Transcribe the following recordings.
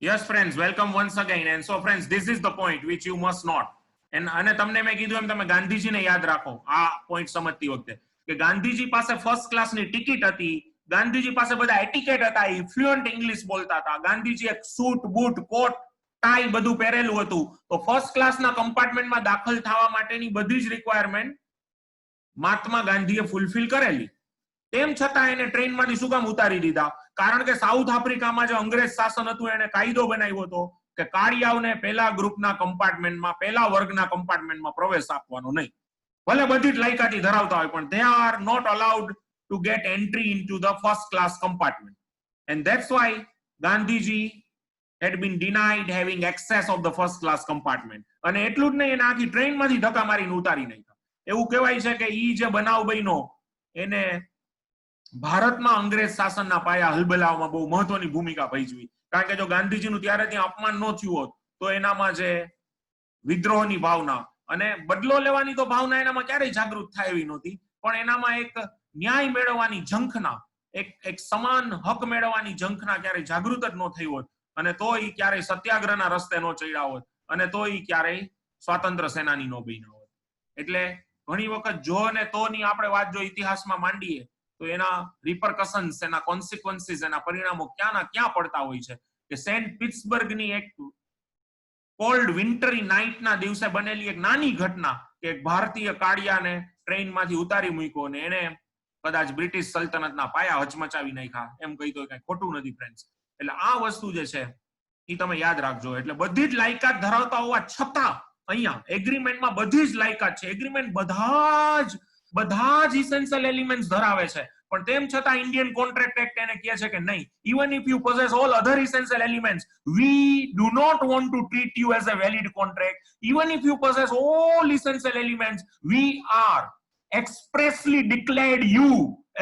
Yes, friends, welcome once again. And so, friends, this is the point which you must not. અને તમને મેં કીધું એમ તમે ગાંધીજીને યાદ રાખો આ પોઈન્ટ સમજતી વખતે કે ગાંધીજી પાસે ફર્સ્ટ ક્લાસની ટિકિટ હતી, ગાંધીજી પાસે બધા એટિકેટ હતા, એ ફ્લુઅન્ટ ઇંગ્લિશ બોલતા હતા, ગાંધીજી એક સૂટ બૂટ કોટ ટાઈ બધું પહેરેલું હતું, તો ફર્સ્ટ ક્લાસના કમ્પાર્ટમેન્ટમાં દાખલ થવા માટેની બધી જ રિક્વાયરમેન્ટ મહાત્મા ગાંધીએ ફૂલફિલ કરેલી. તેમ છતાં એને ટ્રેનમાંથી શું કામ ઉતારી દીધા? કારણ કે સાઉથ આફ્રિકામાં જે અંગ્રેજ શાસન હતું એને કાયદો બનાવ્યો હતો કે કાળિયાઓને પહેલા ગ્રુપના કમ્પાર્ટમેન્ટમાં પહેલા વર્ગના કમ્પાર્ટમેન્ટમાં પ્રવેશ આપવાનો નહીં, ભલે બધી જ લાયકાતી ધરાવતા હોય પણ they are not allowed to get entry into the first class compartment, and that's why Gandhiji had been denied having access of the first class compartment. અને એટલું જ નહીં, એને આખી ટ્રેનમાંથી ધક્કા મારીને ઉતારી નાખ્યા. એવું કહેવાય છે કે ઈ જે બનાવ બન્યો એને ભારતમાં અંગ્રેજ શાસનના પાયા હલબલાવવામાં બહુ મહત્વની ભૂમિકા ભજવી. કારણ કે જો ગાંધીજીનું ત્યારે ત્યાં અપમાન ન થયું હોત તો એનામાં જે વિદ્રોહની ભાવના અને બદલો લેવાની તો ભાવના એનામાં ક્યારેય જાગૃત થાય એવી નહોતી, પણ એનામાં એક ન્યાય મેળવવાની ઝંખના, એક સમાન હક મેળવવાની ઝંખના ક્યારેય જાગૃત જ ન થઈ હોત, અને તો એ ક્યારેય સત્યાગ્રહના રસ્તે ન ચડ્યા હોત, અને તો એ ક્યારેય સ્વાતંત્ર્ય સેનાની ન બન્યા હોત. એટલે ઘણી વખત જો અને તોની આપણે વાત જો ઇતિહાસમાં માંડીએ તો એના રિપરકશન્સ, એના કોન્સિક્વન્સીસ, એના પરિણામો ક્યાંના ક્યાં પડતા હોય છે. કે સેન્ટ પિટ્સબર્ગની એક કોલ્ડ વિન્ટરી નાઇટના દિવસે બનેલી એક નાની ઘટના કે એક ભારતીય કાળિયાને ટ્રેનમાંથી ઉતારી મૂક્યો અને એને કદાચ બ્રિટિશ સલ્તનતના પાયા હચમચાવી નાખ્યા, એમ કહી તો કઈ ખોટું નથી ફ્રેન્ડ્સ. એટલે આ વસ્તુ જે છે એ તમે યાદ રાખજો. એટલે બધી જ લાયકાત ધરાવતા હોવા છતાં અહીંયા એગ્રીમેન્ટમાં બધી જ લાયકાત છે, એગ્રીમેન્ટ બધા જ ઇસેન્શિયલ એલિમેન્ટ્સ ધરાવે છે, પણ તેમ છતાં ઇન્ડિયન કોન્ટ્રાક્ટ એક્ટ એને કહે છે કે નહીં, even if you possess all other essential elements, we do not want to treat you as a valid contract. Even if you possess all essential elements, we are expressly declared you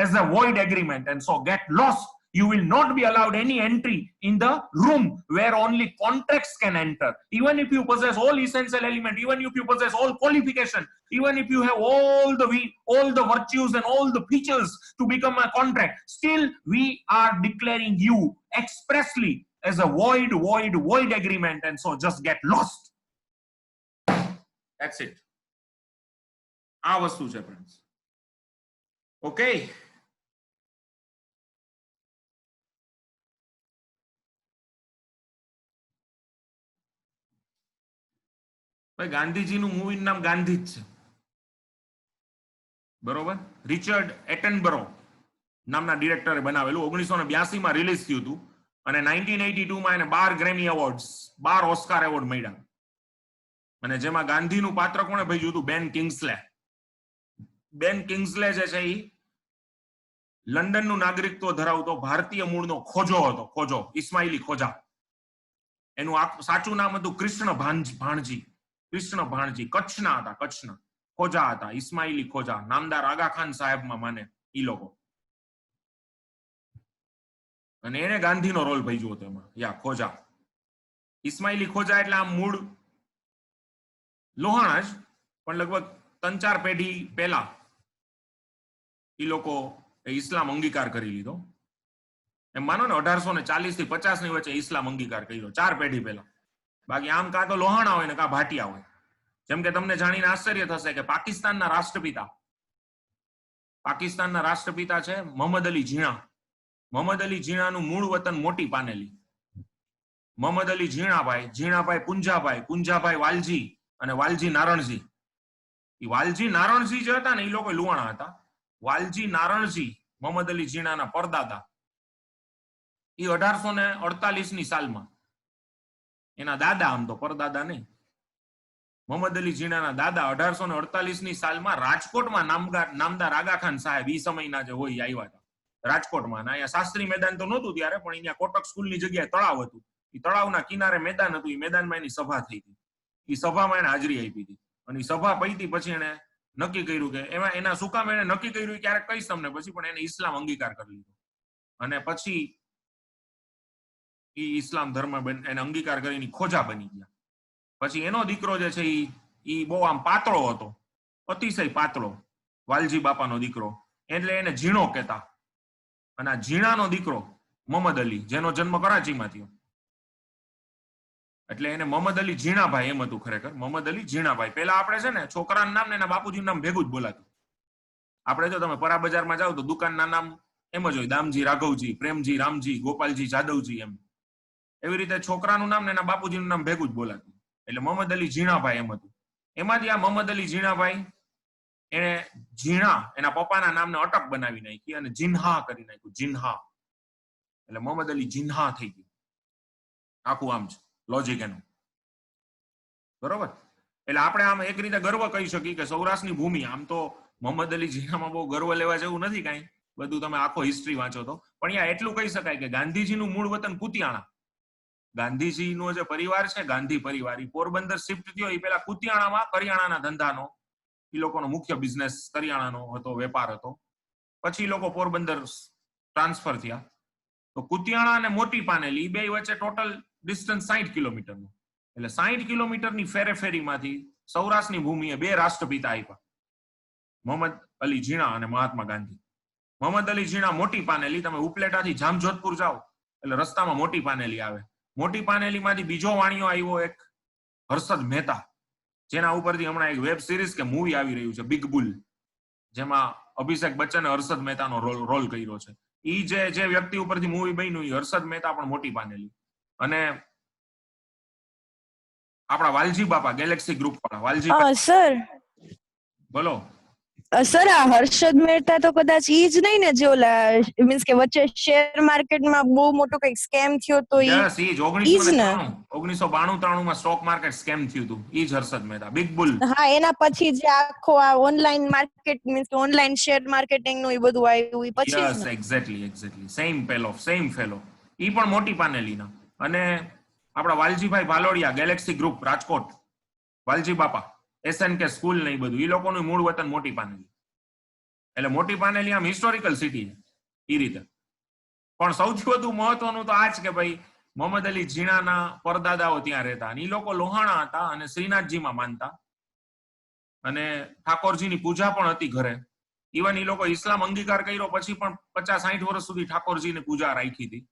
as a void agreement, and so get lost. You will not be allowed any entry in the room where only contracts can enter. Even if you possess all essential elements, even if you possess all qualification, even if you have all the virtues and all the features to become a contract, still we are declaring you expressly as a void agreement, and so just get lost. That's it. આ વસ્તુ છે friends. Okay. ગાંધીજીનું મૂવીનું નામ ગાંધી જ છે, બરોબર. Richard એટનબરો નામના ડિરેક્ટરે બનાવેલું, 1982માં release થયું હતું અને 1982માં એને 12 ગ્રેમી એવોર્ડ્સ, 12 ઓસ્કાર એવોર્ડ મળ્યા. અને જેમાં ગાંધીનું પાત્ર કોણે ભજવ્યું હતું? બેન કિંગ્સલે. બેન કિંગ્સલે જે છે એ લંડનનું નાગરિકત્વ ધરાવતો ભારતીય મૂળનો ખોજો હતો, ખોજો ઇસ્માઇલી ખોજા. એનું સાચું નામ હતું કૃષ્ણ ભાણજી, કચ્છના હતા, કચ્છના ખોજા હતા, ઇસ્માઇલી ખોજા. નામદાર આગા ખાન સાહેબમાં માને ઈ લોકો, અને એને ગાંધીનો રોલ ભજવ્યો હતો એમાં. યા ખોજા, ઇસ્માઇલી ખોજા એટલે આમ મૂળ લોહાણા જ, પણ લગભગ 3-4 પેઢી પહેલા ઈ લોકો ઇસ્લામ અંગીકાર કરી લીધો. એમ માનો ને 1840 થી 50 ની વચ્ચે ઇસ્લામ અંગીકાર કર્યો, 4 પેઢી પહેલા. બાકી આમ કાં તો લોહાણા હોય ને કાં ભાટિયા હોય. જેમ કે તમને જાણીને આશ્ચર્ય થશે કે પાકિસ્તાનના રાષ્ટ્રપિતા છે મોહમ્મદ અલી ઝીણા. મોહમ્મદ અલી ઝીણાનું મૂળ વતન મોટી પાનેલી. મોહમ્મદ અલી ઝીણાભાઈ પુંજાભાઈ વાલજી અને વાલજી નારણજી. એ વાલજી નારણજી જે હતા ને એ લોકો લુહાણા હતા. વાલજી નારણજી મોહમ્મદ અલી ઝીણાના પરદાદા. એ 1848ની સાલમાં એના દાદા, આમ તો પરદાદા નહીં, મોહમ્મદ અલી ઝીણાના દાદા 1848ની સાલમાં રાજકોટમાં નામદાર આગા ખાન સાહેબ ઈ સમયના જે હોય આવ્યા હતા રાજકોટમાં. અહીંયા શાસ્ત્રી મેદાન તો નહોતું ત્યારે, પણ અહીંયા કોટક સ્કૂલની જગ્યાએ તળાવ હતું. એ તળાવના કિનારે મેદાન હતું. એ મેદાનમાં એની સભા થઈ હતી. એ સભામાં એને હાજરી આપી હતી, અને એ સભા પૈતી પછી એને નક્કી કર્યું કે એમાં એના શું કામ એને નક્કી કર્યું ક્યારેક કહીશ તમને પછી, પણ એને ઇસ્લામ અંગીકાર કરી લીધો. અને પછી ઇસ્લામ ધર્મ એને અંગીકાર કરીને ખોજા બની ગયા. પછી એનો દીકરો જે છે એ બહુ આમ પાતળો હતો, અતિશય પાતળો, વાલજી બાપાનો દીકરો, એટલે એને ઝીણો કહેતા. અને આ ઝીણાનો દીકરો મોહમ્મદ અલી, જેનો જન્મ કરાચીમાં થયો, એટલે એને મોહમ્મદ અલી ઝીણાભાઈ એમ હતું ખરેખર, મોહમ્મદ અલી ઝીણાભાઈ. પેલા આપણે છે ને છોકરાનું નામ ને એના બાપુજીનું નામ ભેગું જ બોલાતું. આપણે જો તમે પરા બજારમાં જાવ તો દુકાનના નામ એમ જ હોય, દામજી, રાઘવજી, પ્રેમજી, રામજી, ગોપાલજી, જાદવજી, એમ. એવી રીતે છોકરાનું નામ ને એના બાપુજીનું નામ ભેગું જ બોલાતું. એટલે મોહમ્મદ અલી ઝીણાભાઈ એમ હતું. એમાંથી આ મોહમ્મદ અલી ઝીણાભાઈ એને ઝીણા એના પપ્પાના નામને અટક બનાવી નાખી અને જિન્હા કરી નાખ્યું, જિન્હા. એટલે મોહમ્મદ અલી જિન્હા થઈ ગયું. આખું આમ છે લોજિક એનું, બરોબર. એટલે આપણે આમ એક રીતે ગર્વ કહી શકીએ કે સૌરાષ્ટ્રની ભૂમિ, આમ તો મોહમ્મદ અલી ઝીણામાં બહુ ગર્વ લેવા જેવું નથી કાંઈ, બધું તમે આખો હિસ્ટ્રી વાંચો તો. પણ અહીંયા એટલું કહી શકાય કે ગાંધીજીનું મૂળ વતન કુતિયાણા. ગાંધીજીનો જે પરિવાર છે, ગાંધી પરિવાર, એ પોરબંદર શિફ્ટ થયો એ પેલા કુતિયાણામાં કરિયાણાના ધંધાનો, એ લોકોનો મુખ્ય બિઝનેસ કરિયાણાનો હતો, વેપાર હતો. પછી લોકો પોરબંદર ટ્રાન્સફર થયા. તો કુતિયાણા અને મોટી પાનેલી બે વચ્ચે ટોટલ ડિસ્ટન્સ 60 કિલોમીટરનું. એટલે 60 કિલોમીટરની ફેરેફેરીમાંથી સૌરાષ્ટ્રની ભૂમિએ બે રાષ્ટ્રપિતા આપ્યા, મોહમ્મદ અલી ઝીણા અને મહાત્મા ગાંધી. મોહમ્મદ અલી ઝીણા મોટી પાનેલી, તમે ઉપલેટાથી જામજોધપુર જાઓ એટલે રસ્તામાં મોટી પાનેલી આવે. મોટી પાનેલીમાંથી બીજો વાણિયો આવ્યો એક હર્ષદ મહેતા, જેના ઉપરથી હમણાં એક વેબ સિરીઝ કે મૂવી આવી રહ્યું છે, બિગ બુલ, જેમાં અભિષેક બચ્ચને હર્ષદ મહેતાનો રોલ કર્યો છે. ઈ જે વ્યક્તિ ઉપરથી મૂવી બન્યું એ હર્ષદ મહેતા પણ મોટી પાનેલી. અને આપણા વાલજી બાપા, ગેલેક્સી ગ્રુપ વાળા વાલજી. સર બોલો સર, આ હર્ષદ મહેતા તો કદાચ ઈ જ નહીં ને, જે ઓલા મીન્સ કે વચ્ચે શેર માર્કેટમાં બહુ મોટો કઈક સ્કેમ થયો તો યસ, ઈ જ 1992 માં સ્ટોક માર્કેટ સ્કેમ થયું હતું, ઈ જ હર્ષદ મહેતા, બિગ બુલ. હા, એના પછી જે આખો આ ઓનલાઈન માર્કેટ મીન્સ કે ઓનલાઈન શેર માર્કેટિંગ નું એ બધું આવ્યું એ પછી. Yes, exactly same fellow. ઈ પણ મોટી પાનેલીના. અને આપણા વાલજીભાઈ ભાલોડિયા, ગેલેક્સી ગ્રુપ રાજકોટ, વાલજી બાપા, SNK સ્કૂલ ને એ બધું, એ લોકોનું મૂળ વતન મોટી પાનેલી. એટલે મોટી પાનેલી આમ હિસ્ટોરિકલ સિટી છે એ રીતે. પણ સૌથી વધુ મહત્વનું તો આ જ કે ભાઈ મોહમ્મદ અલી ઝીણાના પરદાદાઓ ત્યાં રહેતા, અને એ લોકો લોહાણા હતા અને શ્રીનાથજીમાં માનતા, અને ઠાકોરજીની પૂજા પણ હતી ઘરે. ઇવન એ લોકો ઇસ્લામ અંગીકાર કર્યો પછી પણ 50-60 વર્ષ સુધી ઠાકોરજીની પૂજા રાખી હતી.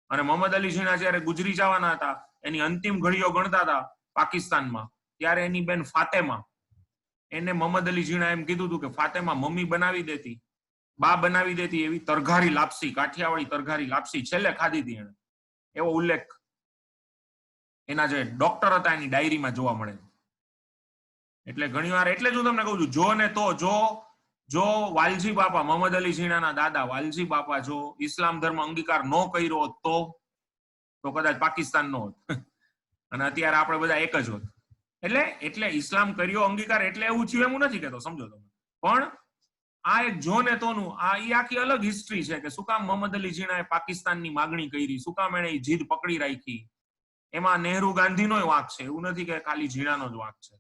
અને મોહમ્મદ અલી ઝીણા જયારે ગુજરી જવાના હતા, એની અંતિમ ઘડીઓ ગણતા હતા પાકિસ્તાનમાં, ત્યારે એની બેન ફાતેમા, એને મોહમ્મદ અલી ઝીણા એમ કીધું હતું કે ફાતેમા મમ્મી બનાવી દેતી, બા બનાવી દેતી એવી તરઘારી લાપસી, કાઠિયાવાડી તરઘારી લાપસી છેલ્લે ખાધી હતી એને. એવો ઉલ્લેખ એના જે ડોક્ટર હતા એની ડાયરીમાં જોવા મળે. એટલે ઘણીવાર એટલે જ હું તમને કહું છું, જો ને તો જો વાલજી બાપા, મોહમ્મદ અલી ઝીણાના દાદા વાલજી બાપા જો ઇસ્લામ ધર્મ અંગીકાર ન કર્યો તો કદાચ પાકિસ્તાન નો હોત અને અત્યારે આપણે બધા એક જ હોત. એટલે ઇસ્લામ કર્યો અંગીકાર એટલે એવું થયું એવું નથી કેતો, સમજો તમે. પણ આ એક જો ને તોનું આ આખી અલગ હિસ્ટ્રી છે કે શું કામ મોહમ્મદ અલી ઝીણાએ પાકિસ્તાનની માગણી કરી, શું કામ એને જીદ પકડી રાખી. એમાં નહેરુ ગાંધીનો વાંક છે, એવું નથી કે ખાલી ઝીણાનો જ વાંક છે.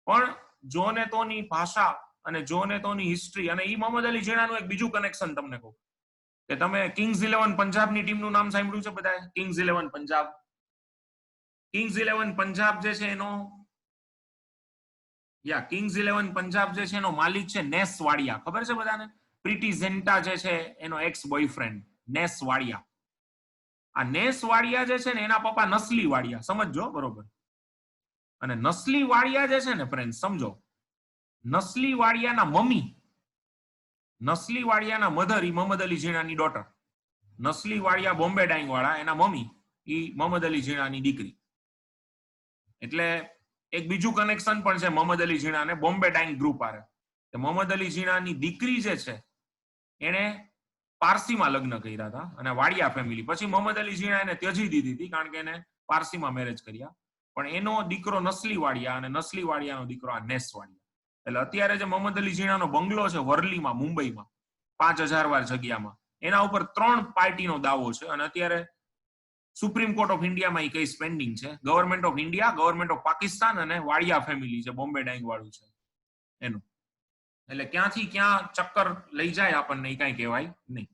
પણ જો ને તોની ભાષા અને જો ને તોની હિસ્ટ્રી, અને ઈ મોહમ્મદ અલી ઝીણાનું એક બીજું કનેક્શન તમને કહું કે તમે કિંગ્સ 11 પંજાબની ટીમનું નામ સાંભળ્યું છે બધાએ? કિંગ્સ 11 પંજાબ. કિંગ્સ 11 પંજાબ જે છે એનો કિંગ્સ 11 પંજાબ જે છે એનો માલિક છે નેસ વાડિયા, ખબર છે બધાને? પ્રીતિ ઝેન્ટા જે છે એનો એક્સ બોયફ્રેન્ડ નેસ વાડિયા. આ નેસ વાડિયા જે છે ને એના પપ્પા નસલી વાડિયા, સમજો બરોબર. અને નસલી વાડિયા જે છે ને ફ્રેન્ડ સમજો, નસલી વાડિયાના મમ્મી, નસલી વાડિયાના મધર ઈ મોહમ્મદ અલી ઝીણાની ડોટર. નસલી વાડિયા બોમ્બે ડાઈંગ વાળા, એના મમ્મી ઈ મોહમ્મદ અલી ઝીણાની દીકરી. એટલે એક બીજું કનેક્શન પણ છે મોહમ્મદ અલી ઝીણા અને બોમ્બે ડાઈંગ ગ્રુપ આરે. મોહમ્મદ અલી ઝીણાની દીકરી જે છે એને પારસીમાં લગ્ન કર્યા હતા અને વાડિયા ફેમિલી. પછી મોહમ્મદ અલી ઝીણા એને ત્યજી દીધી હતી કારણ કે એને પારસીમાં મેરેજ કર્યા. પણ એનો દીકરો નસલી વાડિયા અને નસલી વાડિયાનો દીકરો આ નેસ વાડિયા. એટલે અત્યારે જે મોહમ્મદ અલી ઝીણાનો બંગલો છે વર્લીમાં, મુંબઈમાં, 5000 વાર જગ્યામાં, એના ઉપર 3 પાર્ટીનો દાવો છે. અને અત્યારે સુપ્રીમ કોર્ટ ઓફ ઇન્ડિયામાં એ કેસ પેન્ડિંગ છે. Government of India, government of Pakistan અને વાડિયા ફેમિલી છે, બોમ્બે ડાઈંગ વાળું છે એનું. એટલે ક્યાંથી ક્યાં ચક્કર લઈ જાય આપણને એ કઈ કહેવાય નહીં.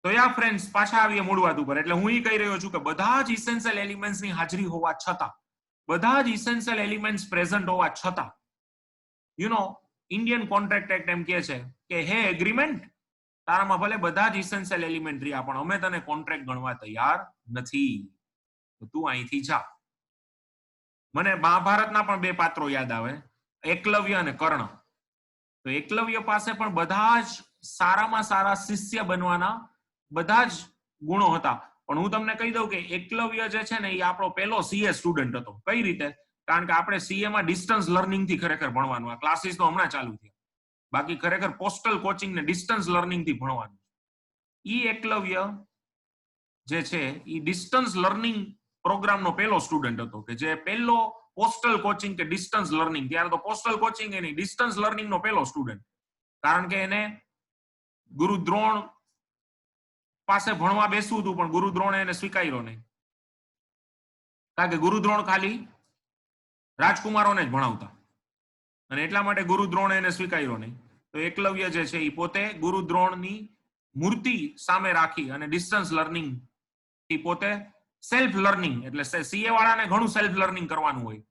તો યા ફ્રેન્ડ્સ, પાછા આવીએ મૂળ વાત ઉપર. એટલે હું એ કહી રહ્યો છું કે બધા જ ઇસેન્શિયલ એલિમેન્ટ્સની હાજરી હોવા છતાં, બધા જ ઇસેન્શિયલ એલિમેન્ટ્સ પ્રેઝન્ટ હોવા છતાં, ઇન્ડિયન કોન્ટ્રાક્ટ એક્ટ એમ કહે છે કે હે એગ્રીમેન્ટ, તારામાં ભલે બધા જ ઇસેન્શિયલ એલિમેન્ટ રહ્યા પણ અમે તને કોન્ટ્રાક્ટ ગણવા તૈયાર નથી, તો તું અહીંથી જા. મને મહાભારતના પણ બે પાત્રો યાદ આવે, એકલવ્ય અને કર્ણ. તો એકલવ્ય પાસે પણ બધા જ સારામાં સારા શિષ્ય બનવાના બધા જ ગુણો હતા. પણ હું તમને કહી દઉં કે એકલવ્ય જે છે ને એ આપણો પહેલો સીએ સ્ટુડન્ટ હતો. કઈ રીતે? કારણ કે આપણે સીએ માં ડિસ્ટન્સ લર્નિંગ થી ખરેખર ભણવાનું. આ ક્લાસીસ તો હમણાં ચાલુ થયા, બાકી ખરેખર પોસ્ટલ કોચિંગ ને ડિસ્ટન્સ લર્નિંગ થી ભણવાનું. ઈ એકલવ્ય જે છે એ ડિસ્ટન્સ લર્નિંગ પ્રોગ્રામનો પહેલો સ્ટુડન્ટ હતો, કે જે પહેલો પોસ્ટલ કોચિંગ કે ડિસ્ટન્સ લર્નિંગ, ત્યારે તો પોસ્ટલ કોચિંગ એની ડિસ્ટન્સ લર્નિંગ નો પહેલો સ્ટુડન્ટ. કારણ કે એને ગુરુ દ્રોણ પાસે ભણવા બેસવું હતું, પણ ગુરુ દ્રોણે એને સ્વીકાર્યો નહીં. કારણ કે ગુરુ દ્રોણ ખાલી રાજકુમારોને જ ભણાવતા, અને એટલા માટે ગુરુ દ્રોણે એને સ્વીકાર્યો નહીં. તો એકલવ્ય જે છે એ પોતે ગુરુ દ્રોણની મૂર્તિ સામે રાખી અને ડિસ્ટન્સ લર્નિંગ પોતે સેલ્ફ લર્નિંગ, એટલે સીએ વાળાને ઘણું સેલ્ફ લર્નિંગ કરવાનું હોય.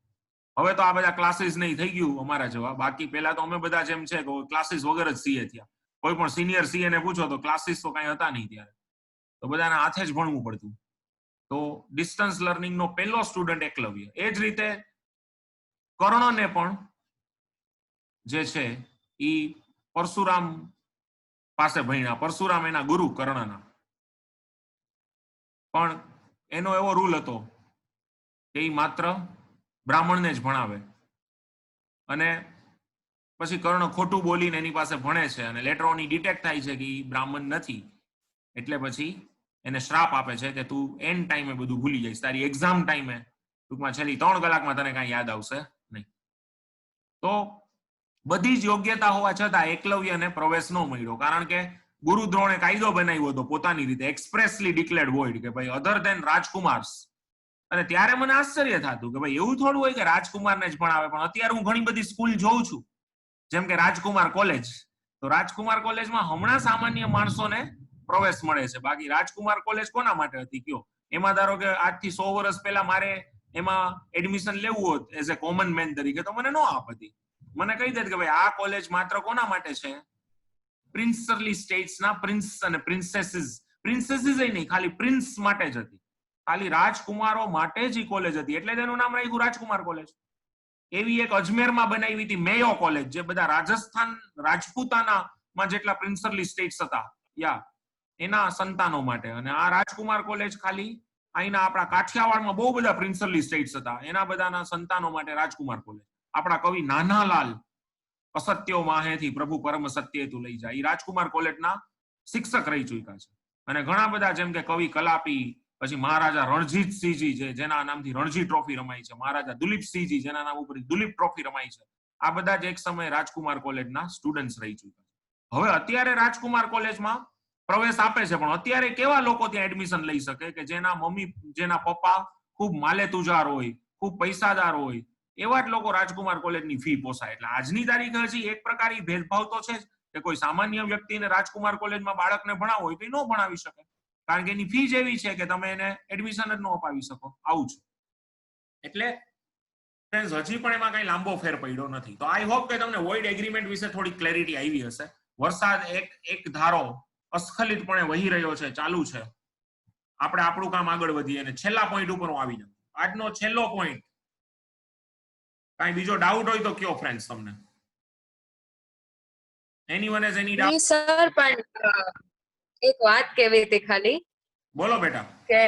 હવે તો આ બધા ક્લાસીસ નહીં થઈ ગયું અમારા જેવા. બાકી પહેલા તો અમે બધા જેમ છે કે ક્લાસીસ વગર જ સીએ થયા. કોઈ પણ સિનિયર સીએ ને પૂછો તો ક્લાસીસ તો કઈ હતા નહીં ત્યારે, તો બધાને હાથે જ ભણવું પડતું. તો ડિસ્ટન્સ લર્નિંગ નો પહેલો સ્ટુડન્ટ એકલવ્ય. એ જ રીતે કર્ણને પણ જે છે એ પરશુરામ પાસે ભણ્યા. પરશુરામ એના ગુરુ કર્ણના. પણ એનો એવો રૂલ હતો કે એ માત્ર બ્રાહ્મણને જ ભણાવે, અને પછી કર્ણ ખોટું બોલીને એની પાસે ભણે છે, અને લેટર ઓન ડિટેક્ટ થાય છે કે એ બ્રાહ્મણ નથી. એટલે પછી એને શ્રાપ આપે છે કે તું એન્ડ ટાઈમે બધું ભૂલી જઈશ, તારી એક્ઝામ ટાઈમે ટૂંકમાં છેલ્લી 3 કલાકમાં તને કાંઈ યાદ આવશે નહીં. તો બધી જ યોગ્યતા હોવા છતાં એકલવ્યને પ્રવેશ ન મળ્યો, કારણ કે ગુરુ દ્રોણે કાયદો બનાવ્યો હતો પોતાની રીતે, એક્સપ્રેસલી ડિક્લેર્ડ વોઇડ, કે ભાઈ અધર ધેન રાજકુમાર્સ. અને ત્યારે મને આશ્ચર્ય થતું કે ભાઈ એવું થોડું હોય કે રાજકુમારને જ ભણાવે. પણ અત્યારે હું ઘણી બધી સ્કૂલ જોઉં છું, જેમ કે રાજકુમાર કોલેજ. તો રાજકુમાર કોલેજમાં હમણાં સામાન્ય માણસોને પ્રવેશ મળે છે. બાકી રાજકુમાર કોલેજ કોના માટે હતી કયો? એમાં ધારો કે આજથી 100 વર્ષ પહેલા મારે એમાં એડમિશન લેવું હોત એઝ એ કોમન મેન તરીકે, તો મને ન આપતી. મને કહી દે કે ભાઈ આ કોલેજ માત્ર કોના માટે છે? પ્રિન્સરલી સ્ટેટ્સના પ્રિન્સ અને પ્રિન્સેસીસ. પ્રિન્સેસીસ નહીં, ખાલી પ્રિન્સ માટે જ હતી. ખાલી રાજકુમારો માટે જ કોલેજ હતી, એટલે તેનું નામ રાખ્યું રાજકુમાર કોલેજ. એવી એક અજમેરમાં બનાવી હતી મેયો કોલેજ, જે બધા રાજસ્થાન રાજપૂતાનામાં જેટલા પ્રિન્સરલી સ્ટેટ્સ હતા એના સંતાનો માટે. અને આ રાજકુમાર કોલેજ ખાલી અહીંના આપણા કાઠિયાવાડમાં બહુ બધા પ્રિન્સરલી સ્ટેટ્સ હતા, એના બધાના સંતાનો માટે રાજકુમાર કોલેજ. આપણા કવિ નાનાલાલ અસત્યો માહેથી પ્રભુ પરમ સત્ય તું લઈ જાય, એ રાજકુમાર કોલેજના શિક્ષક રહી ચુક્યા છે. અને ઘણા બધા જેમ કે કવિ કલાપી, પછી મહારાજા રણજીતસિંહજી છે જેના નામથી રણજી ટ્રોફી રમાય છે, મહારાજા દુલીપસિંહજી જેના નામ ઉપર દુલીપ ટ્રોફી રમાય છે. આ બધા જ એક સમયે રાજકુમાર કોલેજના સ્ટુડન્ટ્સ રહી ચુક્યા છે. હવે અત્યારે રાજકુમાર કોલેજમાં પ્રવેશ આપે છે, પણ અત્યારે કેવા લોકો ત્યાં એડમિશન લઈ શકે કે જેના મમ્મી જેના પપ્પા ખૂબ માલેતુજાર હોય, ખૂબ પૈસાદાર હોય, એવા જ લોકો રાજકુમાર કોલેજની ફી પોસાય. એટલે આજની તારીખે હજી એક પ્રકારની ભેદભાવ તો છે જ કે કોઈ સામાન્ય વ્યક્તિને રાજકુમાર કોલેજમાં બાળકને ભણાવવો હોય તો એ ન ભણાવી શકે, કારણ કે એની ફી જ એવી છે કે તમે એને એડમિશન જ ન અપાવી શકો. આવું છે. એટલે હજી પણ એમાં કઈ લાંબો ફેર પડ્યો નથી. તો આઈ હોપ કે તમને વોઇડ એગ્રીમેન્ટ વિશે થોડી ક્લેરિટી આવી હશે. વરસાદ એક ધારો અસ્ખલિતપણે વહી રહ્યો છે, ચાલુ છે. આપણે આપણું કામ આગળ વધીએ અને છેલ્લા પોઈન્ટ ઉપર હું આવી જાઉં. આજનો છેલ્લો પોઈન્ટ. કાંઈ બીજો ડાઉટ હોય તો કયો ફ્રેન્ડ્સ તમને. Anyone has any doubt? Sir પણ એક વાત કહેવી હતી ખાલી. બોલો બેટા. કે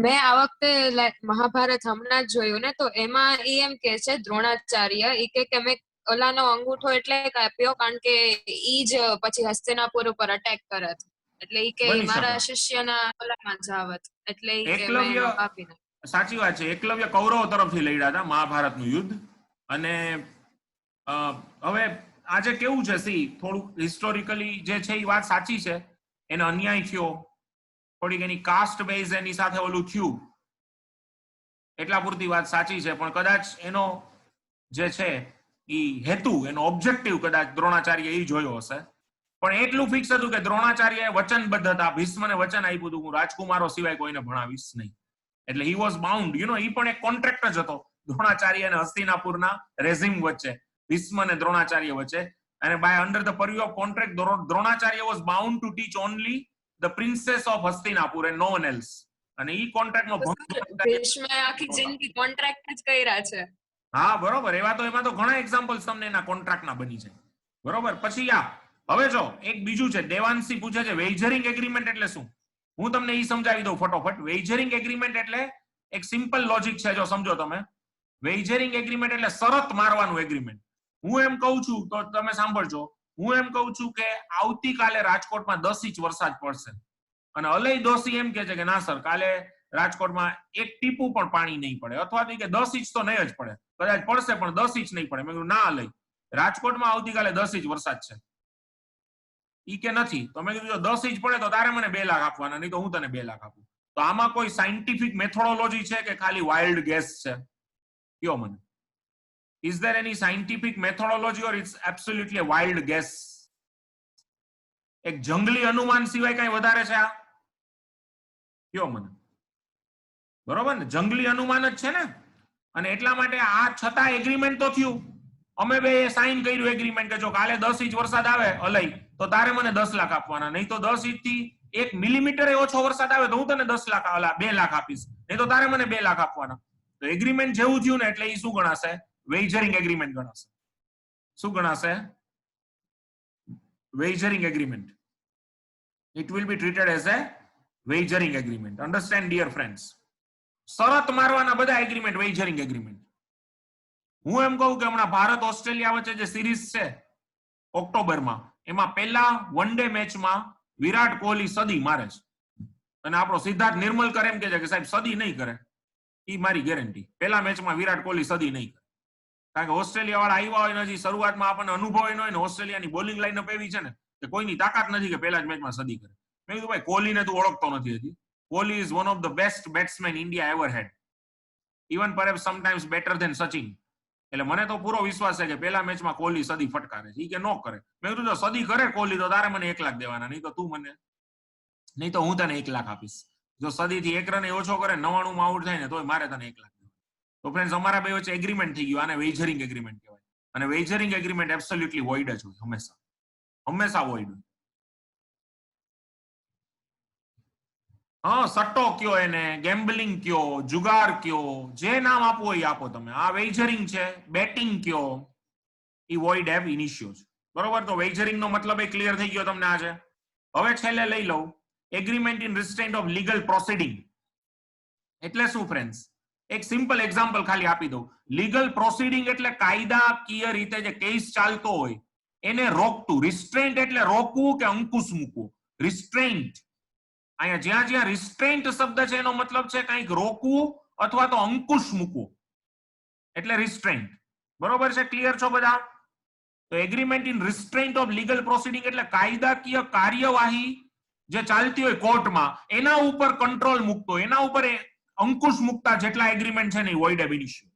મેં આ વખતે મહાભારત હમણાં જ જોયું ને, તો એમાં ઈ એમ કે છે દ્રોણાચાર્ય ઈ કે મેં ઓલાનો અંગૂઠો એટલે કાપ્યો કારણ કે ઈ જ પછી હસ્તિનાપુર ઉપર અટેક કરત, એટલે ઈ કે મારા શિષ્યના ઓલામાં જાવત, એટલે ઈ કે મેં એનો કાપી નાખ્યો. સાચી વાત છે. એકલવ્ય કૌરવો તરફથી લડ્યા હતા મહાભારતનું યુદ્ધ. અને હવે આજે કેવું છે, થોડું હિસ્ટોરિકલી જે છે એ વાત સાચી છે, એને અન્યાય થયો, થોડીક એની કાસ્ટ બેઝ એની સાથે ઓલું થયું, એટલા પૂરતી વાત સાચી છે. પણ કદાચ એનો જે છે એ હેતુ, એનો ઓબ્જેક્ટિવ કદાચ દ્રોણાચાર્ય એ જોયો હશે. પણ એટલું ફિક્સ હતું કે દ્રોણાચાર્યએ વચનબદ્ધ હતા, ભીષ્મને વચન આપ્યું હતું હું રાજકુમારો સિવાય કોઈને ભણાવીશ નહીં. એટલે હી વોઝ બાઉન્ડ, એ પણ એક કોન્ટ્રાક્ટ જ હતો દ્રોણાચાર્ય અને હસ્તિનાપુરના રેઝિમ વચ્ચે, ભીષ્મ અને દ્રોણાચાર્ય વચ્ચે. અને by under the purview of contract Dronacharya was bound to teach only the princess of Hastinapur and no one else. અને ઈ કોન્ટ્રાક્ટનો ભંગ ભીષ્મે આખી જિંદગી કોન્ટ્રાક્ટ જ કર્યા છે. હા બરોબર, એમાં તો ઘણા એક્ઝામ્પલ્સ તમને એના કોન્ટ્રાક્ટના બની છે. બરોબર, પછી હવે જો એક બીજું છે, દેવાંશી પૂછે છે વેજરિંગ એગ્રીમેન્ટ એટલે શું? હું તમને ઈ સમજાવી દઉં ફટોફટ. વેજરિંગ એગ્રીમેન્ટ એટલે એક સિમ્પલ લોજિક છે, જો સમજો તમે. વેજરિંગ એગ્રીમેન્ટ એટલે શરત મારવાનું એગ્રીમેન્ટ. હું એમ કહું છું તો તમે સાંભળજો, હું એમ કહું છું કે આવતીકાલે રાજકોટમાં 10 ઇંચ વરસાદ પડશે, અને અલય દોશી એમ કે છે કે ના સર, કાલે રાજકોટમાં એક ટીપું પણ પાણી નહીં પડે, અથવા તો કે 10 ઇંચ તો નહીં જ પડે, કદાચ પડશે પણ 10 ઇંચ નહીં પડે. મેં કીધું ના અલય, રાજકોટમાં આવતીકાલે 10 ઇંચ વરસાદ છે. ઈ કે નથી. તો મેં કીધું જો 10 ઇંચ પડે તો તારે મને 2 લાખ આપવાના, નહીં તો હું તને 2 લાખ આપું. તો આમાં કોઈ સાયન્ટિફિક મેથોડોલોજી છે કે ખાલી વાઇલ્ડ ગેસ છે? કયો મને. Is there any scientific methodology or it's absolutely a wild guess? એક જંગલી અનુમાન સિવાય કઈ વધારે છે આ? કયો મને. બરોબર ને, જંગલી અનુમાન જ છે ને. અને એટલા માટે આ છતાં એગ્રીમેન્ટ તો થયું. અમે બે સાઇન કર્યું એગ્રીમેન્ટ કે જો કાલે 10 ઇંચ વરસાદ આવે અલય તો તારે મને 10 લાખ આપવાના, નહીં તો 10 ઇંચ થી 1 મિલીમીટર ઓછો વરસાદ આવે તો હું તને 10 લાખ 2 લાખ આપીશ, નહીં તો તારે મને 2 લાખ આપવાના. તો એગ્રીમેન્ટ જેવું થયું ને એટલે એ શું ગણાશે? વેજરિંગ એગ્રીમેન્ટ ગણાશે. શું ગણાશે? વેજરિંગ agreement. It will be treated as a wagering agreement. Understand, dear friends? શરત મારવાના બધા એગ્રીમેન્ટ વેજરિંગ એગ્રીમેન્ટ. હું એમ કહું કે હમણાં ભારત ઓસ્ટ્રેલિયા વચ્ચે જે સિરીઝ છે ઓક્ટોબરમાં, એમાં પહેલા વન ડે મેચમાં વિરાટ કોહલી સદી મારે છે, અને આપણો સિદ્ધાર્થ નિર્મલકર એમ કે છે કે સાહેબ સદી નહીં કરે. ઈ મારી ગેરંટી, પહેલા મેચમાં વિરાટ કોહલી સદી નહીં કરે. કારણ કે ઓસ્ટ્રેલિયા વાળા આવ્યા હોય ને હજી શરૂઆતમાં આપણને અનુભવ ન હોય ને, ઓસ્ટ્રેલિયાની બોલિંગ લાઈનઅપ એવી છે ને કે કોઈની તાકાત નથી કે પહેલા જ મેચમાં સદી કરે. મેં કીધું ભાઈ કોહલીને તું ઓળખતો નથી હજી. Kohli is one of the best batsman India ever had, even perhaps sometimes better than Sachin. એટલે મને તો પૂરો વિશ્વાસ છે કે પહેલા મેચમાં કોહલી સદી ફટકારે છે. ઈ કે નો કરે. મેં કીધું જો સદી કરે કોહલી તો તારે મને 1 લાખ દેવાના, નહીં તો હું તને 1 લાખ આપીશ. જો સદીથી 1 રન ઓછો કરે 99 માં આઉટ થાય ને તોય મારે તને 1 લાખ દેવાના. તો ફ્રેન્ડ્સ, અમારા બે વચ્ચે એગ્રીમેન્ટ થઈ ગયું. આને વેજરિંગ એગ્રીમેન્ટ કહેવાય. અને વેજરિંગ એગ્રીમેન્ટ એબ્સોલ્યુટલી વોઇડ જ હોય, હંમેશા વોઇડ હોય. હા, સટ્ટો કયો એને, ગેમ્બલિંગ કયો, જુગાર કયો, જે નામ આપવું હોય આપો તમે. આ વેજરિંગ છે, બેટિંગ કયો, ઈ વોઇડ એબ ઇનિશિયો છે. બરોબર, તો વેજરિંગ નો મતલબ એ ક્લિયર થઈ ગયો તમને આજે. હવે છેલ્લે લઈ લઉં agreement in restraint of legal proceeding. એટલે શું ફ્રેન્ડ્સ? એક સિમ્પલ એક્ઝામ્પલ ખાલી આપી દઉં. લીગલ પ્રોસિડિંગ એટલે કાયદાકીય રીતે જે કેસ ચાલતો હોય એને રોકતું. રિસ્ટ્રેન્ટ એટલે રોકવું કે અંકુશ મૂકવું. રિસ્ટ્રેન્ટ, અહીંયા જ્યાં રિસ્ટ્રેન્ટ શબ્દ છે એનો મતલબ છે કંઈક રોકવું અથવા તો અંકુશ મૂકવું, એટલે રિસ્ટ્રેન્ટ. બરોબર છે? ક્લિયર છો બધા? તો agreement in restraint of legal proceeding એટલે કાયદાકીય કાર્યવાહી જે ચાલતી હોય કોર્ટમાં એના ઉપર કંટ્રોલ મૂકતો, એના ઉપર અંકુશ મૂકતા જેટલા એગ્રીમેન્ટ છે ને વોઇડ એબ ઇનિશિયો.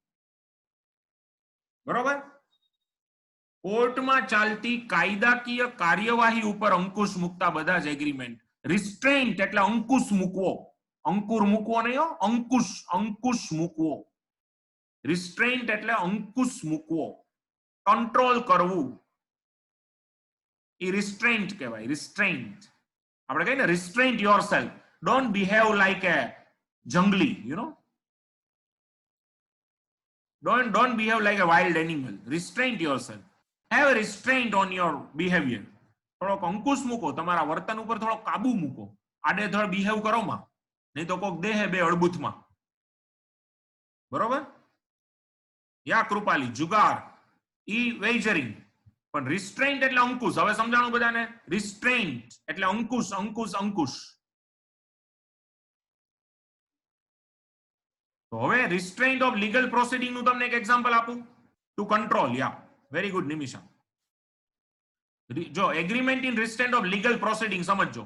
બરોબર? કોર્ટમાં ચાલતી કાયદાકીય કાર્યવાહી ઉપર અંકુશ મૂકતા બધા જ એગ્રીમેન્ટ. રિસ્ટ્રેન્ટ એટલે અંકુશ મૂકવો, અંકુર મૂકવો નહીં હો, અંકુશ મૂકવો. રિસ્ટ્રેન્ટ એટલે અંકુશ મૂકવો, કંટ્રોલ કરવું. એ રિસ્ટ્રેન્ટ કહેવાય. રિસ્ટ્રેન્ટ આપણે કહીએ ને, રિસ્ટ્રેન્ટ યોરસેલ્ફ, ડોન્ટ બિહેવ લાઈક એ જંગલી, don't behave like a wild animal. Restrain yourself. Have a restraint on your behavior. થોડોક અંકુશ મૂકો, તમારા વર્તન ઉપર થોડો કાબુ મૂકો. આડેધડ બિહેવ કરો માં, નહીં તો કોક દેહે બે અડબુથમાં. બરોબર? યા કૃપાલી, જુગાર, ઈ વેજરિંગ. પણ રિસ્ટ્રેન્ટ એટલે અંકુશ. હવે સમજાણું બધાને? રિસ્ટ્રેન્ટ એટલે અંકુશ. તો હવે રિસ્ટ્રેન્ટ ઓફ લીગલ પ્રોસિડિંગ નું તમને એક એક્ઝામ્પલ આપું. To control, yeah very good Nimisha. જો agreement in restraint of legal proceeding સમજો.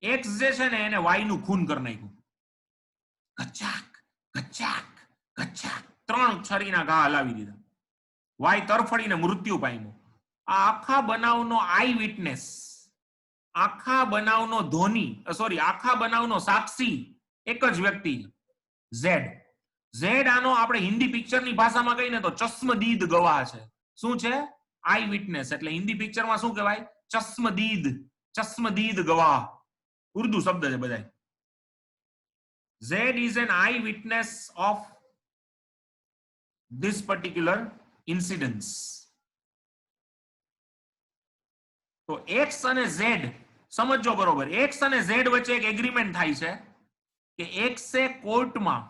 એક્સ જે છે ને એને વાય નું ખૂન કરી નાખ્યું. કચાક 3 છરીના ઘા હલાવી દીધા. વાય તરફડીને મૃત્યુ પામ્યું. આ આખા બનાવનો આઈ વિટનેસ, આખા બનાવનો આખા બનાવનો સાક્ષી એક જ વ્યક્તિ, ઝેડ. આનો આપણે હિન્દી પિક્ચરની ભાષામાં કહીને તો ચશ્મદીદ ગવાહ છે. શું છે? આઈ વિટનેસ. એટલે હિન્દી પિક્ચરમાં શું કહેવાય? ચશ્મદીદ ગવાહ. ઉર્દુ શબ્દ છે બધા. Z is an eyewitness of this particular incidence. તો X અને Z સમજો બરોબર, X અને Z વચ્ચે એક એગ્રીમેન્ટ થાય છે કે X એ કોર્ટમાં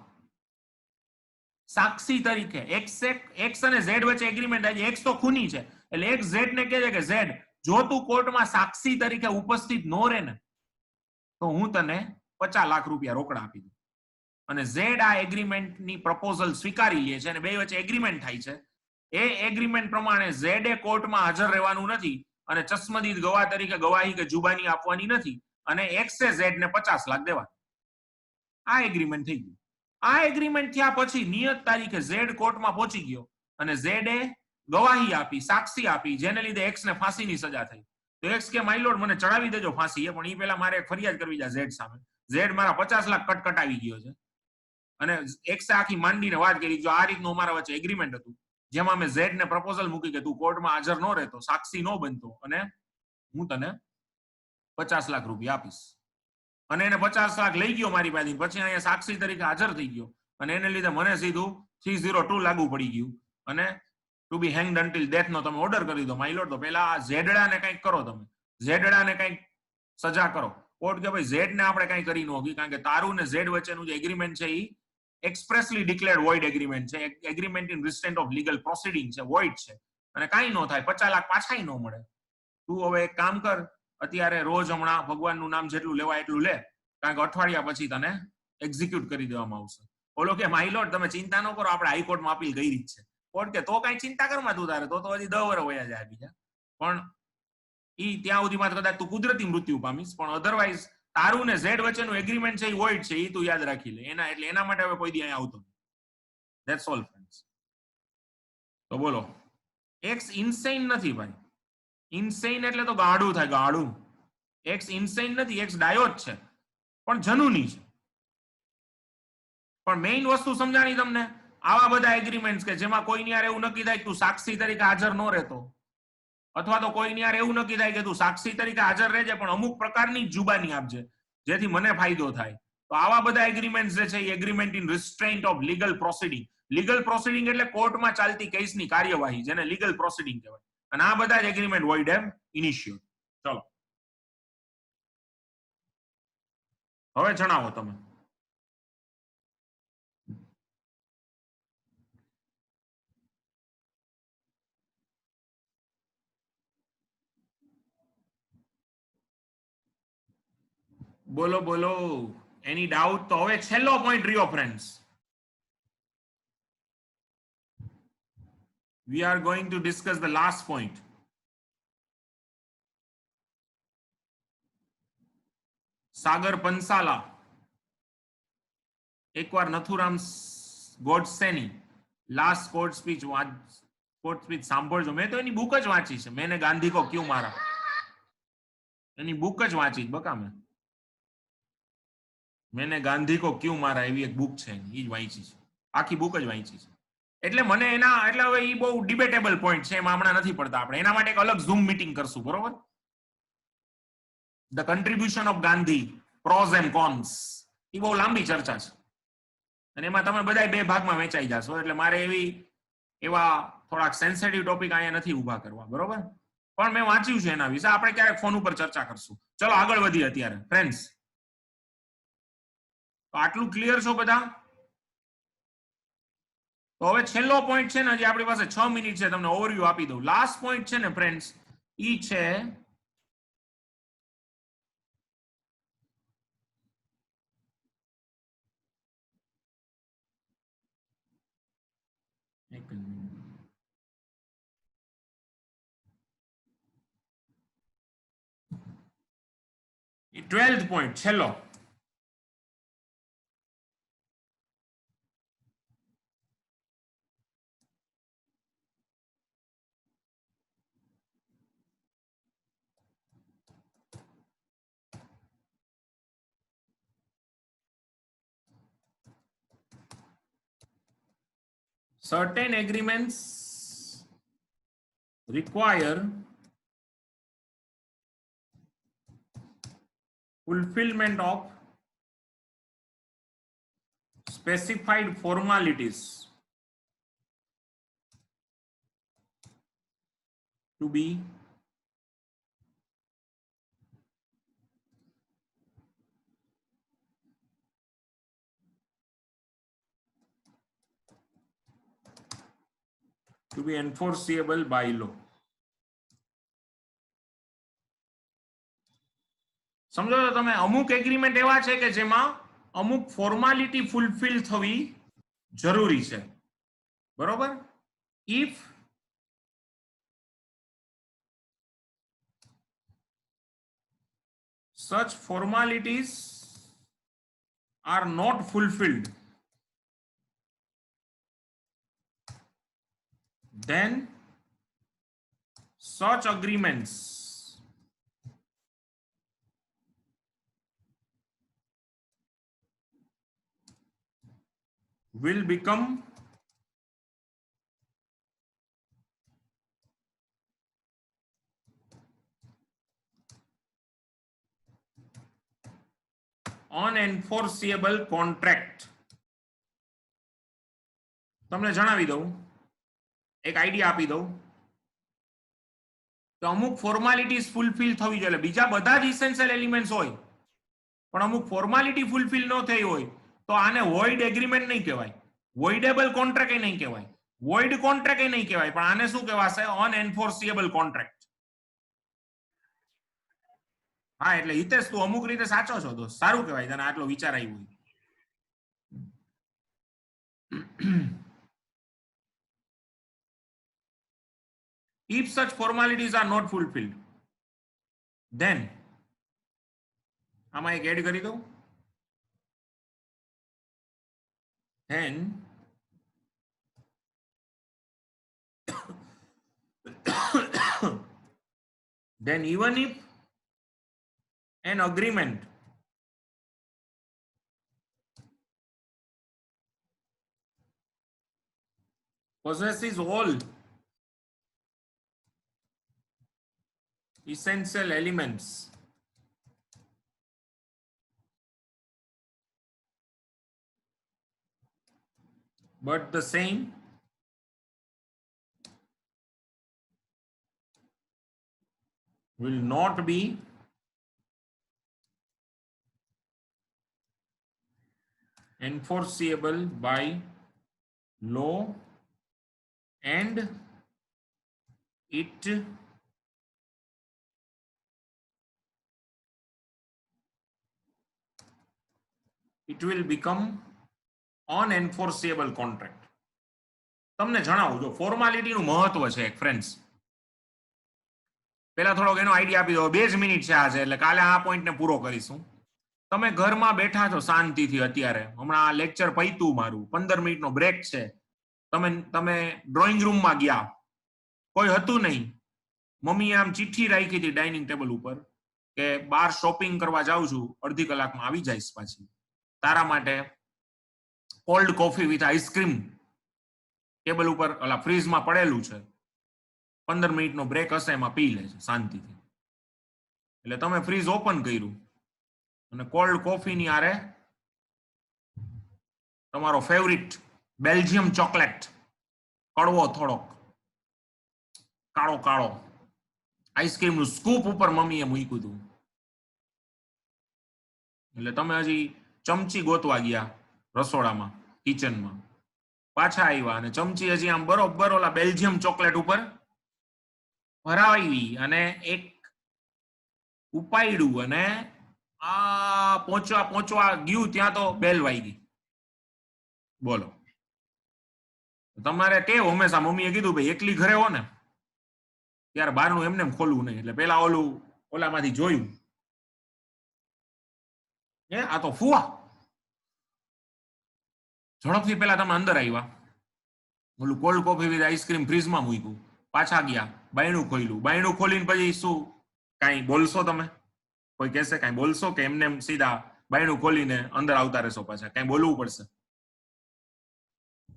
સાક્ષી તરીકે X અને Z વચ્ચે એગ્રીમેન્ટ થાય છે. X તો ખૂની છે એટલે X Z ને કહે છે કે Z, જો તું કોર્ટમાં સાક્ષી તરીકે ઉપસ્થિત નો રહે ને તો હું તને 50 લાખ રૂપિયા રોકડા આપી દઉં. અને Z આ એગ્રીમેન્ટની પ્રપોઝલ સ્વીકારી લે છે અને બે વચ્ચે એગ્રીમેન્ટ થાય છે. એ એગ્રીમેન્ટ પ્રમાણે Z એ કોર્ટમાં હાજર રહેવાનું નથી અને ચશ્મદીદ ગવાહ તરીકે ગવાહી કે જુબાની આપવાની નથી અને X એ Z ને 50 લાખ દેવા. આ એગ્રીમેન્ટ થઈ ગયું. આ એગ્રીમેન્ટ થયા પછી નિયત તારીખે Z કોર્ટમાં પહોંચી ગયો અને Z એ ગવાહી આપી, સાક્ષી આપી, જેને લીધે X ને ફાંસીની સજા થઈ. તો X કે માય લોર્ડ મને ચડાવી દેજો ફાંસી, પણ એ પહેલા મારે એક ફરિયાદ કરવી છે Z સામે. Z મારા 50 લાખ કટકટાવી ગયો છે અને X આખી માંડીને વાત કરી, જો આ રીતનું અમારા વચ્ચે એગ્રીમેન્ટ હતું જેમાં મેં Z ને પ્રપોઝલ મૂકી કે તું કોર્ટમાં હાજર ન રહેતો, સાક્ષી ન બનતો અને હું તને 50 લાખ રૂપિયા આપીશ. અને એને 50 લાખ લઈ ગયો મારી પાસે, પછી અહીંયા સાક્ષી તરીકે હાજર થઈ ગયો અને એને લીધે મને સીધું 302 લાગુ પડી ગયું અને ટુ બી હેંગ્ડ અન્ટિલ ડેથ નો તમે ઓર્ડર કરી દો માય લોર્ડ. તો પેલા આ ઝેડડાને કંઈક કરો, તમે ઝેડડાને કંઈક સજા કરો. કોર્ટ કે ભાઈ ઝેડ ને આપણે કંઈ કરી ન હોગી, કારણ કે તારું ને ઝેડ વચ્ચેનું જે એગ્રીમેન્ટ છે એ એક્સપ્રેસલી ડિક્લેર્ડ વોઇડ એગ્રીમેન્ટ છે, agreement in restraint of legal proceeding છે, વોઇડ છે અને કાંઈ ન થાય, 50 લાખ પાછાય ન મળે. તું હવે એક કામ કર, અત્યારે રોજ હમણાં ભગવાનનું નામ જેટલું લેવાય એટલું લે, કારણ કે અઠવાડિયા પછી તને એક્ઝિક્યુટ કરી દેવામાં આવશે. ઓલો કે માય લોર્ડ તમે ચિંતા ન કરો, આપણે હાઈકોર્ટમાં અપીલ કરી જ છે. કોર્ટ કે તો કઈ ચિંતા કરમાં તું તારે, તો હજી 10 વર્ષ વયા જાય બીજા, પણ ઈ ત્યાં સુધીમાં કદાચ તું કુદરતી મૃત્યુ પામીશ, પણ અધરવાઇઝ તારું ને ઝેડ વચ્ચેનું એગ્રીમેન્ટ છે એ વોઇડ છે, એ તું યાદ રાખી લે. એના માટે હવે કોઈ દી અહીંયા આવતો નથી. That's all friends. તો બોલો, એક્સ ઇન્સેઇન નથી ભાઈ. ઇન્સેઇન એટલે તો ગાડું થાય, ગાડું. એક્સ ઇન્સેઇન નથી, એક્સ ડાયો જ છે પણ જનૂની છે. પણ મેઇન વસ્તુ સમજાણી તમને, આવા બધા એગ્રીમેન્ટ્સ કે જેમાં કોઈની યાર એવું નક્કી થાય કે તું સાક્ષી તરીકે હાજર ન રહેતો, અથવા તો કોઈની યાર એવું નક્કી થાય કે તું સાક્ષી તરીકે હાજર રહેજે પણ અમુક પ્રકારની જુબાની આપજે જેથી મને ફાયદો થાય, તો આવા બધા એગ્રીમેન્ટ્સ જે છે એ agreement in restraint of legal proceeding. Legal proceeding એટલે કોર્ટમાં ચાલતી કેસની કાર્યવાહી, જેને લીગલ પ્રોસિડિંગ કહેવાય. અને આ બધા જ એગ્રીમેન્ટ વોઇડ એમ ઇનિશિયો. ચલો હવે જણાવો તમે. બોલો બોલો, એની ડાઉટ? તો હવે છેલ્લો પોઈન્ટ રહ્યો friends. We are going to discuss the last point. સાગર પંસાલા, એકવાર નથુરામ ગોડસેની લાસ્ટ કોર્ટ સ્પીચ સાંભળજો. મેં તો એની બુક જ વાંચી છે, મેને ગાંધી કો ક્યું મારા, એની બુક જ વાંચી બકા મેને ગાંધી કો ક્યું મારા એવી એક બુક છે, એ જ વાંચી છે, આખી બુક જ વાંચી છે. એટલે મને એના એટલે હવે એ બહુ ડિબેટેબલ પોઈન્ટ છે, એમાં હમણાં નથી પડતા આપણે. એના માટે એક અલગ ઝૂમ મીટિંગ કરશું, બરોબર? The contribution of Gandhi, pros and cons, એ બહુ લાંબી ચર્ચા છે અને એમાં તમે બધા બે ભાગમાં વેચાઈ જશો, એટલે મારે એવા થોડાક સેન્સિટિવ ટોપિક અહીંયા નથી ઉભા કરવા, બરોબર? પણ મેં વાંચ્યું છે એના વિશે, આપણે ક્યારેક ફોન ઉપર ચર્ચા કરશું. ચલો આગળ વધીએ અત્યારે ફ્રેન્ડ્સ. તો આટલું ક્લિયર છો બધા? તો હવે છેલ્લો પોઈન્ટ છે ને, હજી આપણી પાસે 6 મિનિટ છે, તમને ઓવરવ્યુ આપી દઉં. લાસ્ટ પોઈન્ટ છે ને ફ્રેન્ડ્સ, ઈ છે એક મિનિટ, 12th પોઈન્ટ છેલ્લો. Certain agreements require fulfillment of specified formalities to be enforceable by law. સમજો તો તમે અમુક એગ્રીમેન્ટ એવા છે કે જેમાં અમુક ફોર્માલિટી ફૂલફિલ થવી જરૂરી છે, બરોબર? If such formalities are not fulfilled, then such agreements will become unenforceable contract. તમને જણાવી દઉં, એક આઈડિયા આપી દઉં કે અમુક ફોર્માલિટીઝ ફૂલફિલ થવી જોઈએ. બીજા બધા જ ઇસેન્શિયલ એલિમેન્ટ્સ હોય પણ અમુક ફોર્માલિટી ફૂલફિલ ન થઈ હોય તો આને વોઇડ એગ્રીમેન્ટ નહીં કહેવાય, વોઇડેબલ કોન્ટ્રાક્ટ નહીં કહેવાય, વોઇડ કોન્ટ્રાક્ટ નહીં કહેવાય, પણ આને શું કહેવાશે? અનએન્ફોર્સિયેબલ કોન્ટ્રાક્ટ. હા, એટલે હિતેશ તું અમુક રીતે સાચો છો, તો સારું કહેવાય તને આટલો વિચાર આવ્યો. If such formalities are not fulfilled, then આમાં એક એડ કરી દઉં, then even if an agreement possesses all essential elements, but the same will not be enforceable by law, and it will become unenforceable contract. તમને જણાવું, જો ફોર્માલિટીનું મહત્વ છે એક ફ્રેન્ડ્સ, પહેલા થોડોક એનો આઈડિયા આપી દો. 2 જ મિનિટ છે આજે, એટલે કાલે આ પોઈન્ટને પૂરો કરીશું. તમે ઘરમાં બેઠા છો શાંતિથી, અત્યારે હમણાં લેક્ચર પૈતું મારું, 15 મિનિટનો બ્રેક છે, તમે ડ્રોઈંગ રૂમમાં ગયા, કોઈ હતું નહીં, મમ્મીએ આમ ચિઠ્ઠી રાખી હતી ડાઇનિંગ ટેબલ ઉપર કે બહાર શોપિંગ કરવા જાઉં છું, અડધી કલાકમાં આવી જઈશ, પાછી તારા માટે cold coffee with ice cream table ઉપર ઓલા ફ્રીજમાં પડેલું છે, 15 મિનિટનો બ્રેક હશે, એમાં પી લેજો શાંતિથી. એટલે તમે ફ્રીજ ઓપન કર્યું અને કોલ્ડ કોફીની આરે તમારો ફેવરિટ બેલ્જિયમ ચોકલેટ, કડવો થોડોક, કાળો કાળો આઈસ્ક્રીમનું સ્કૂપ ઉપર મમ્મીએ મૂક્યું હતું. એટલે તમે હજી ચમચી ગોતવા ગયા રસોડામાં, કિચનમાં, પાછા આવ્યા અને ચમચી હજી આમ બરોબર ઓલા બેલ્જિયમ ચોકલેટ ઉપર ભરાવી અને એક ઉપાડ્યું અને આ પહોંચવા ગયું ત્યાં તો બેલ વાગી. બોલો, તમારે કેવું હંમેશા મમ્મીએ કીધું ભાઈ એકલી ઘરે હો ને ત્યારે બહારનું એમને ખોલવું નહીં. એટલે પેલા ઓલામાંથી જોયું, આ તો ફુવા. ઝડપથી પેલા તમે અંદર આવ્યા, ઓલું કોલ્ડ કોફી વિથ આઈસ્ક્રીમ ફ્રીજમાં મૂક્યું, પાછા ગયા, બાયણું ખોલ્યું, બાયણું ખોલીને પછી શું કાંઈ બોલશો તમે? કોઈ કહેશે કાંઈ બોલશો કે એમને સીધા બાયણું ખોલીને અંદર આવતા રહેશો? પાછા કાંઈ બોલવું પડશે?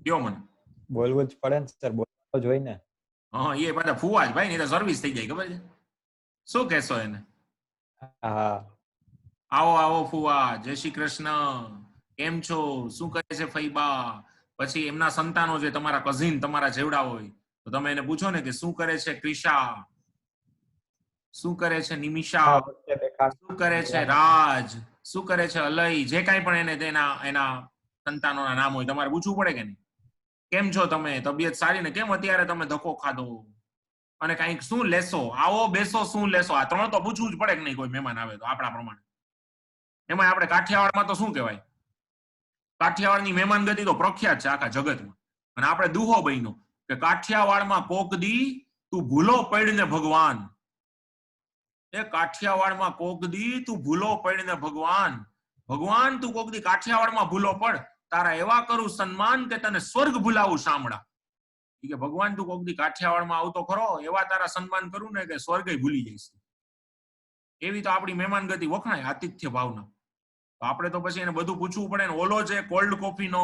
કયો મને. બોલવું જ પડે ને સર, બોલવું જ હોય ને. હા, એ પાછા ફુવા જ ભાઈ, નહીં તો સર્વિસ થઈ જાય, ખબર છે? શું કહેશો એને? હા, આવો આવો ફુવા, જય શ્રી કૃષ્ણ, કેમ છો, શું કરે છે ફઈબા? પછી એમના સંતાનો જે તમારા કઝિન તમારા જેવડા હોય તો તમે એને પૂછો ને કે શું કરે છે ક્રિશા, શું કરે છે નિમિષા, હા વચ્ચે તે ખાસ શું કરે છે ધ્યાન રાજ, શું કરે છે અલય, જે કાંઈ પણ એને તેના એના સંતાનોના નામ હોય તમારે પૂછવું પડે કે નહીં? કેમ છો તમે, તબિયત સારી ને? કેમ અત્યારે તમે ધક્કો ખાધો? અને કંઈક શું લેશો, આવો બેસો શું લેશો, આ ત્રણ તો પૂછવું જ પડે કે નહીં કોઈ મહેમાન આવે તો આપણા પ્રમાણે. એમાં આપણે કાઠિયાવાડમાં તો શું કહેવાય, કાઠિયાવાડની મહેમાનગતિ તો પ્રખ્યાત છે આખા જગતમાં. અને આપણે દુહો બન્યો કે કાઠિયાવાડમાં કોક દી તું ભૂલો પડીને ભગવાન, એ કાઠિયાવાડમાં કોક દી તું ભૂલો પડીને ભગવાન, ભગવાન તું કોક દી કાઠિયાવાડમાં ભૂલો પડ, તારા એવા કરું સન્માન કે તને સ્વર્ગ ભૂલાવું શામળા. કે ભગવાન તું કોક દી કાઠિયાવાડમાં આવતો ખરો, એવા તારા સન્માન કરું ને કે સ્વર્ગે ભૂલી જઈશ. એવી તો આપણી મહેમાનગતિ વખણાય, આતિથ્ય ભાવના. તો આપણે તો પછી એને બધું પૂછવું પડે ને. ઓલો જે કોલ્ડ કોફીનો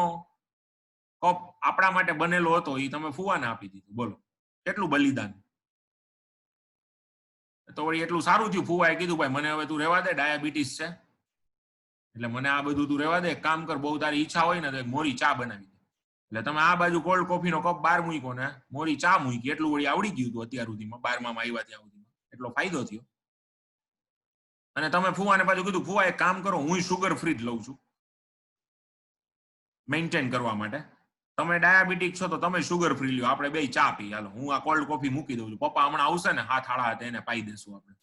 કપ આપણા માટે બનેલો હતો એ તમે ફુવાને આપી દીધું, બોલો કેટલું બલિદાન. તો વળી એટલું સારું થયું, ફુવાએ કીધું ભાઈ મને હવે તું રહેવા દે, ડાયાબિટીસ છે એટલે મને આ બધું તું રહેવા દે, એક કામ કર, બહુ તારી ઈચ્છા હોય ને તો એક મોરી ચા બનાવી દે. એટલે તમે આ બાજુ કોલ્ડ કોફીનો કપ બહાર મૂક્યો ને મોરી ચા મૂકી, એટલું વળી આવડી ગયું હતું અત્યાર સુધીમાં, 12માં આવ્યા ત્યાં સુધીમાં એટલો ફાયદો થયો. અને તમે ફુવાને પાછું કીધું ફુવા એક કામ કરો, હું શુગર ફ્રી જ લઉં છું મેન્ટેન કરવા માટે, તમે ડાયાબિટીક છો તો તમે શુગર ફ્રી લ્યો, આપણે બે ચા પી, હાલો હું આ કોલ્ડ કોફી મૂકી દઉં છું, પપ્પા હમણાં આવશે ને 7:30 એને પાઈ દેશું આપણે,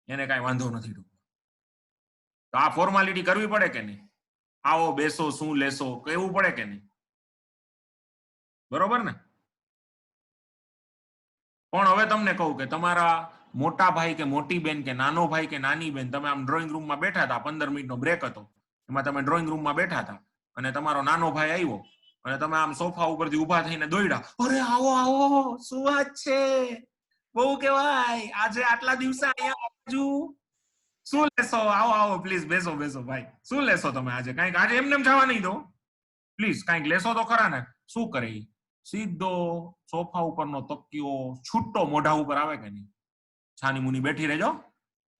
એને કાંઈ વાંધો નથી. તો આ ફોર્માલિટી કરવી પડે કે નહીં? આવો બેસો શું લેશો કહેવું પડે કે નહીં? બરોબર ને? પણ હવે તમને કહું કે તમારા મોટા ભાઈ કે મોટી બેન કે નાનો ભાઈ કે નાની બેન, તમે આમ ડ્રોઈંગ રૂમમાં બેઠા હતા, 15 મિનિટનો બ્રેક હતો, એમાં તમે ડ્રોઈંગ રૂમમાં બેઠા હતા અને તમારો નાનો ભાઈ આવ્યો અને તમે આમ સોફા ઉપરથી ઊભા થઈને દોડ્યા, અરે આવો આવો, શું વાત છે, બહુ કહેવાય, આજે આટલા દિવસે અહીંયા બાજુ શું લેશો, આવો આવો પ્લીઝ બેસો બેસો ભાઈ, શું લેશો તમે આજે? કાંઈક આજે એમને એમ જવા નહીં દો પ્લીઝ, કાંઈક લેશો તો ખરા ને. શું કરે, સીધો સોફા ઉપરનો તકિયો છૂટો મોઢા ઉપર આવે કે નહીં, છાની મુની બેઠી રહેજો,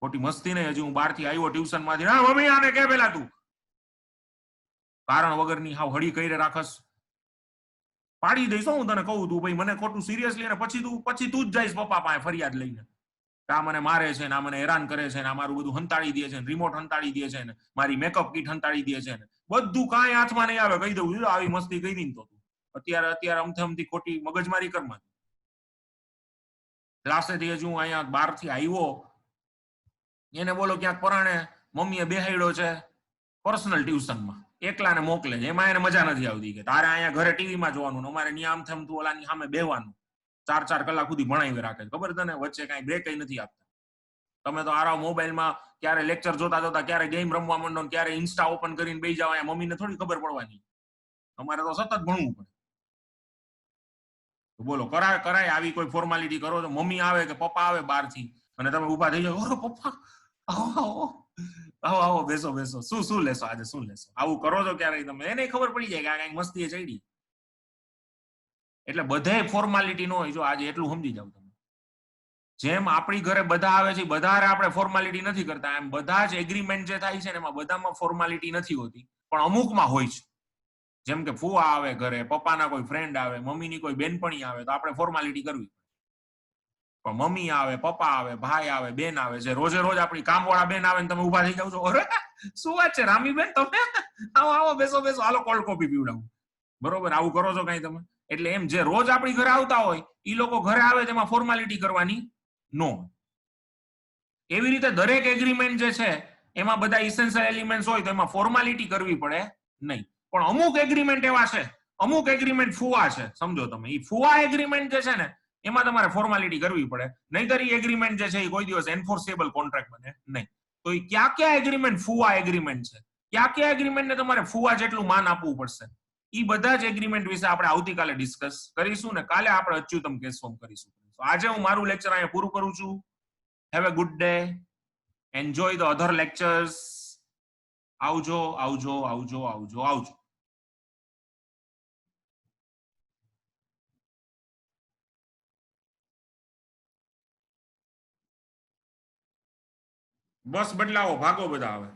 ખોટી મસ્તી નહીં. હજી હું બહારથી આવ્યો ટ્યુશન માંથી, હા મમ્મી આને કે પેલા તું કારણ વગરની હાવ હળી કરી રાખસ, પાડી દઈશ હું તને કહું, તું ભાઈ મને ખોટું સિરિયસલી, અને પછી તું જ જઈશ પપ્પા પાસે ફરિયાદ લઈને, આ મને મારે છે ને, આ મને હેરાન કરે છે ને, આ મારું બધું હંતાડી દે છે ને, રિમોટ હંતાડી દે છે ને, મારી મેકઅપ કીટ હંતાડી દે છે ને, બધું કાંઈ હાથમાં નહીં આવે, કહી દઉં આવી મસ્તી કરી ને તો અત્યારે અમથી ખોટી મગજમારી કરમાં. ક્લાસેથી હજુ અહીંયા બહારથી આવ્યો, એને બોલો ક્યાંક પરાણે મમ્મીએ બેહાડ્યો છે પર્સનલ ટ્યુશનમાં, એકલાને મોકલે છે, એમાં એને મજા નથી આવતી કે તારે અહીંયા ઘરે ટીવીમાં જોવાનું, અમારે ત્યાં આમ થમતું ઓલાની સામે બેહવાનું, 4 કલાક સુધી ભણાવી રાખે, ખબર તને, વચ્ચે કાંઈ બ્રેક નથી આપતા. તમે તો આરામ મોબાઈલમાં ક્યારે લેક્ચર જોતા જોતા ક્યારે ગેમ રમવા માંડો, ક્યારે ઇન્સ્ટા ઓપન કરીને બેસી જાવ, મમ્મીને થોડી ખબર પડવાની, અમારે તો સતત ભણવું પડે. બોલો કરાય આવી કોઈ ફોર્માલિટી કરો તો મમ્મી આવે કે પપ્પા આવે બહારથી અને તમે ઉભા થઈ જાઓ, ઓરો પપ્પા આવો આવો આવો આવો બેસો બેસો, શું લેશો આજે, શું લેશો, આવું કરો છો ક્યારેય તમે? એને ખબર પડી જાય કે આ કઈક મસ્તી ચડી. એટલે બધે ફોર્માલિટી ન હોય, જો આજે એટલું સમજી જાવ તમે, જેમ આપણી ઘરે બધા આવે છે બધા આપણે ફોર્માલિટી નથી કરતા, એમ બધા જ એગ્રીમેન્ટ જે થાય છે ને એમાં બધામાં ફોર્માલિટી નથી હોતી, પણ અમુકમાં હોય છે. જેમ કે ફુવા આવે ઘરે, પપ્પાના કોઈ ફ્રેન્ડ આવે, મમ્મીની કોઈ બેનપણી આવે તો આપણે ફોર્માલિટી કરવી. પણ મમ્મી આવે, પપ્પા આવે, ભાઈ આવે, બેન આવે, જે રોજે રોજ આપણી કામવાળા બેન આવે ને તમે ઉભા થઈ જાવ છો, અરે શું વાત છે રામી બેન, તમે આવો આવો બેસો બેસો, હાલો કોલ્ડ કોફી પીવડાવું, બરોબર? આવું કરો છો કઈ તમે? એટલે એમ જે રોજ આપણી ઘરે આવતા હોય એ લોકો ઘરે આવે તેમાં ફોર્માલિટી કરવાની નો. એવી રીતે દરેક એગ્રીમેન્ટ જે છે એમાં બધા ઇસેન્શિયલ એલિમેન્ટ્સ હોય તો એમાં ફોર્માલિટી કરવી પડે નહીં. પણ અમુક એગ્રીમેન્ટ એવા છે, અમુક એગ્રીમેન્ટ ફુવા છે, સમજો તમે, એ ફુવા એગ્રીમેન્ટ જે છે ને એમાં તમારે ફોર્માલિટી કરવી પડે, નહીંતર એ એગ્રીમેન્ટ જે છે એ કોઈ દિવસ એન્ફોર્સેબલ કોન્ટ્રાક્ટ બને નહીં. તો એ કયા એગ્રીમેન્ટ ફુવા એગ્રીમેન્ટ છે, કયા એગ્રીમેન્ટને તમારે ફુવા જેટલું માન આપવું પડશે, એ બધા જ એગ્રીમેન્ટ વિશે આપણે આવતીકાલે ડિસ્કસ કરીશું ને કાલે આપણે અચ્યુતમ કેસ ફોર્મ કરીશું. તો આજે હું મારું લેક્ચર અહીંયા પૂરું કરું છું. Have a good day, enjoy the other lectures. આવજો આવજો આવજો આવજો આવજો. બસ બદલાવો, ભાગો બધા આવે.